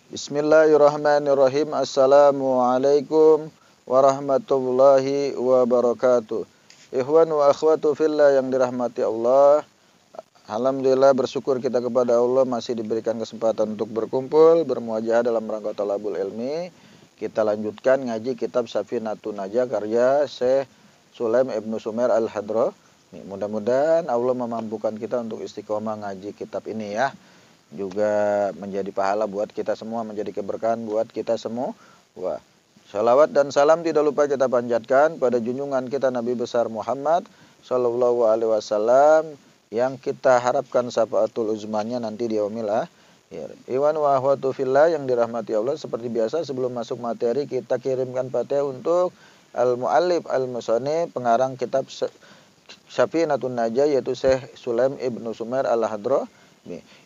Bismillahirrahmanirrahim. Assalamualaikum warahmatullahi wabarakatuh. Ikhwan wa akhwatu fillah yang dirahmati Allah. Alhamdulillah, bersyukur kita kepada Allah masih diberikan kesempatan untuk berkumpul, bermuajah dalam rangka talabul ilmi. Kita lanjutkan ngaji kitab Safinatun Najah karya Syekh Sulaim Ibnu Sumer Al-Hadrami. Mudah-mudahan Allah memampukan kita untuk istiqomah ngaji kitab ini ya. Juga menjadi pahala buat kita semua, menjadi keberkahan buat kita semua. Wah, salawat dan salam tidak lupa kita panjatkan pada junjungan kita Nabi besar Muhammad Sallallahu Alaihi Wasallam yang kita harapkan syafaatul uzmanya nanti di yaumil akhir. Iwan wa akhwatu fillah yang dirahmati Allah, seperti biasa sebelum masuk materi kita kirimkan Fatihah untuk al-muallif al-musannif pengarang kitab Safinatun Najah yaitu Syekh Sulaim Ibnu Sumer Al-Hadrami.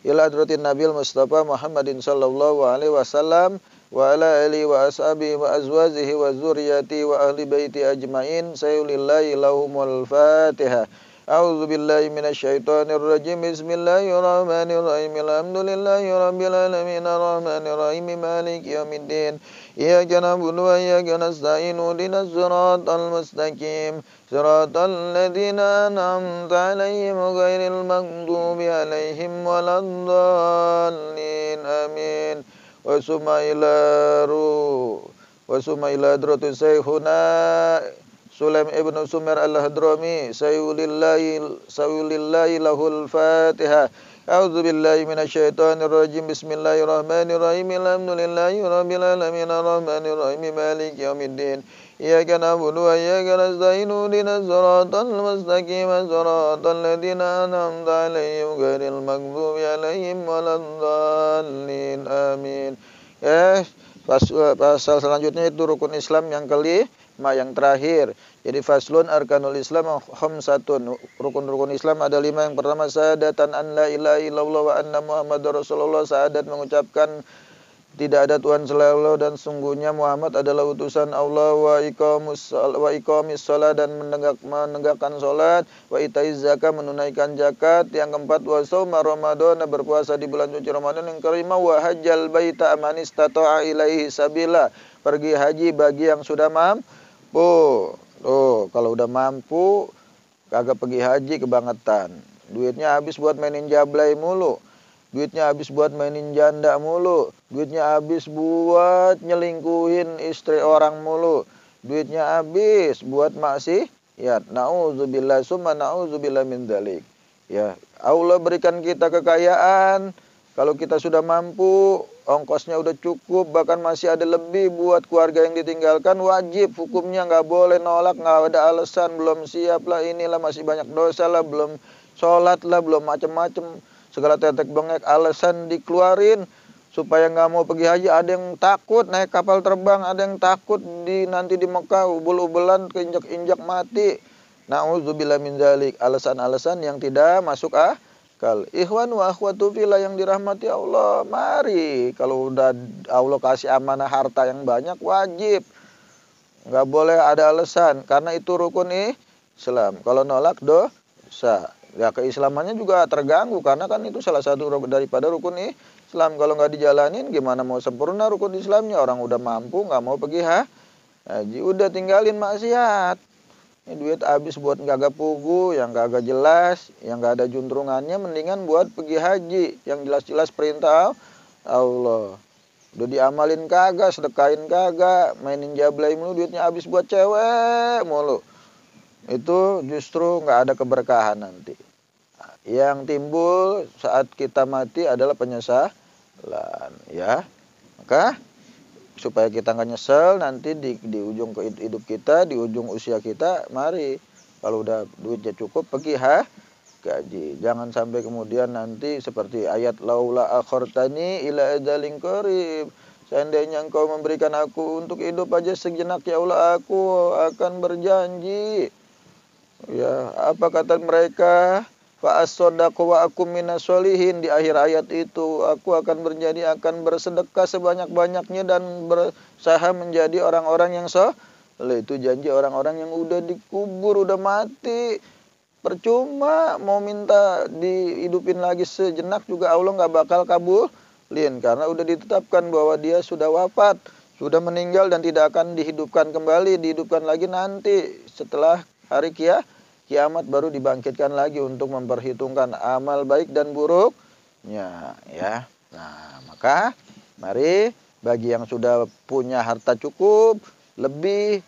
Ila hadratin Nabil Mustafa Muhammadin sallallahu alaihi wasallam wa ala alihi wa ashabihi wa azwajihi wa dzurriyyati wa ahli baiti ajmain. Sayyulillahi lahumul Fatihah. A'udzu billahi minasyaitonir rajim. Bismillahirrahmanirrahim. Alhamdulillahi rabbil alamin arrahmanir rahim maliki yaumiddin. Iyyaka na'budu wa iyyaka nasta'in. Ihdinas siratal mustaqim. Siratal ladzina an'amta 'alaihim ghairil maghdubi 'alaihim waladdallin. Amin. Wa summa ila hadratis Syekhuna Sulaim Ibnu Sumer Al-Hadrami. Sayyulillahi lahul Fatihah. A'udzu billahi minasyaitonir rajim. Bismillahirrahmanirrahim. Alhamdulillahi rabbil alamin arrahmanir rahim maliki yaumiddin. Iyyaka na'budu wa iyyaka nasta'in. Ihdinas siratal mustaqim. Siratal ladzina an'amta 'alaihim ghairil maghdubi 'alaihim waladdallin. Amin. Pasal selanjutnya itu rukun Islam yang kelima, yang terakhir. Jadi faslun arkanul Islam khamsatun. Rukun-rukun Islam ada 5. Yang pertama syahadatan an la ilaha illallah wa anna Muhammadar Rasulullah. Syahadat mengucapkan tidak ada Tuhan selain Allah dan sungguhnya Muhammad adalah utusan Allah. Wa iqamis shalah dan menegakkan salat. Wa itaiz zakat menunaikan zakat. Yang keempat wa shauma Ramadan berpuasa di bulan suci Ramadan. Yang kelima wa hajjal baita man istata'a ilaihi sabila. Pergi haji bagi yang sudah mampu. Tuh, kalau udah mampu kagak pergi haji kebangetan. Duitnya habis buat mainin jablay mulu. Duitnya habis buat mainin janda mulu. Duitnya habis buat nyelingkuhin istri orang mulu. Duitnya habis buat maksiat. Nauzubillah summa nauzubillah min dzalik. Ya, Allah berikan kita kekayaan. Kalau kita sudah mampu, ongkosnya udah cukup, bahkan masih ada lebih buat keluarga yang ditinggalkan, wajib hukumnya, nggak boleh nolak, nggak ada alasan, belum siap lah, inilah masih banyak dosa lah, belum sholat lah, belum macem-macem, segala tetek bengek alasan dikeluarin supaya nggak mau pergi haji. Ada yang takut naik kapal terbang, ada yang takut nanti di Mekah ubul-ubulan keinjak-injak mati. Nauzubillah min dzalik, alasan-alasan yang tidak masuk Ikhwan wa akhwatu fillah yang dirahmati Allah, mari kalau udah Allah kasih amanah harta yang banyak, wajib, nggak boleh ada alasan, karena itu rukun Islam. Kalau nolak dosa, ya keislamannya juga terganggu, karena kan itu salah satu daripada rukun Islam. Kalau nggak dijalanin gimana mau sempurna rukun Islamnya? Orang udah mampu nggak mau pergi haji, udah tinggalin maksiat. Ini duit habis buat kagak pugu, yang kagak jelas, yang gak ada juntrungannya, mendingan buat pergi haji yang jelas-jelas perintah Allah. Udah diamalin kagak, sedekahin kagak, mainin jablay mulu, duitnya habis buat cewek mulu. Itu justru gak ada keberkahan nanti. Yang timbul saat kita mati adalah penyesalan, ya. Maka supaya kita nggak nyesel nanti di ujung hidup kita, di ujung usia kita, mari kalau udah duitnya cukup pergi haji. Jangan sampai kemudian nanti seperti ayat laula akhartani ila ajalin qarib. Seandainya engkau memberikan aku untuk hidup aja sejenak ya Allah, aku akan berjanji. Ya, apa kata mereka? Fa as-sadaqu wa akum minas sholihin. Di akhir ayat itu aku akan berjanji akan bersedekah sebanyak-banyaknya dan berusaha menjadi orang-orang yang soleh. Itu janji orang-orang yang udah dikubur, udah mati. Percuma mau minta dihidupin lagi sejenak juga Allah nggak bakal karena udah ditetapkan bahwa dia sudah wafat, sudah meninggal dan tidak akan dihidupkan kembali, dihidupkan lagi nanti setelah hari kiamat baru dibangkitkan lagi untuk memperhitungkan amal baik dan buruknya, ya. Nah, maka mari bagi yang sudah punya harta cukup lebih,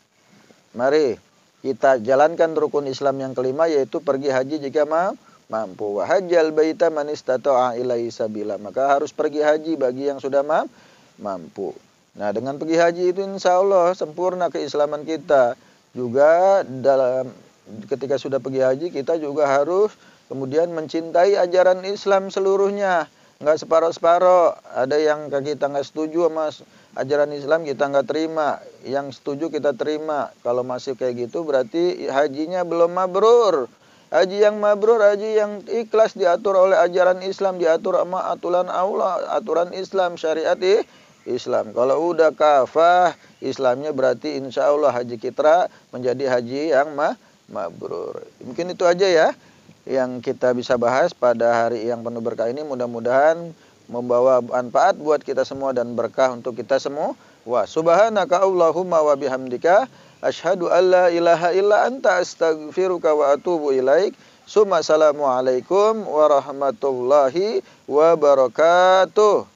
mari kita jalankan rukun Islam yang kelima, yaitu pergi haji jika mampu. Wa hajjal baita man istata'a ilaihi sabila. Maka harus pergi haji bagi yang sudah mampu. Nah, dengan pergi haji itu insya Allah sempurna keislaman kita. Juga ketika sudah pergi haji kita juga harus kemudian mencintai ajaran Islam seluruhnya. Nggak separoh-separoh. Ada yang kita nggak setuju sama ajaran Islam, kita nggak terima. Yang setuju kita terima. Kalau masih kayak gitu berarti hajinya belum mabrur. Haji yang mabrur, haji yang ikhlas diatur oleh ajaran Islam, diatur sama aturan Allah, aturan Islam, syariat Islam. Kalau udah kafah Islamnya berarti insya Allah haji kita menjadi haji yang mabrur. Mungkin itu aja ya yang kita bisa bahas pada hari yang penuh berkah ini. Mudah-mudahan membawa manfaat buat kita semua dan berkah untuk kita semua. Wa subhanaka Allahumma wa bihamdika asyhadu an la ilaha illa anta astaghfiruka wa atubu ilaik. Assalamualaikum warahmatullahi wabarakatuh.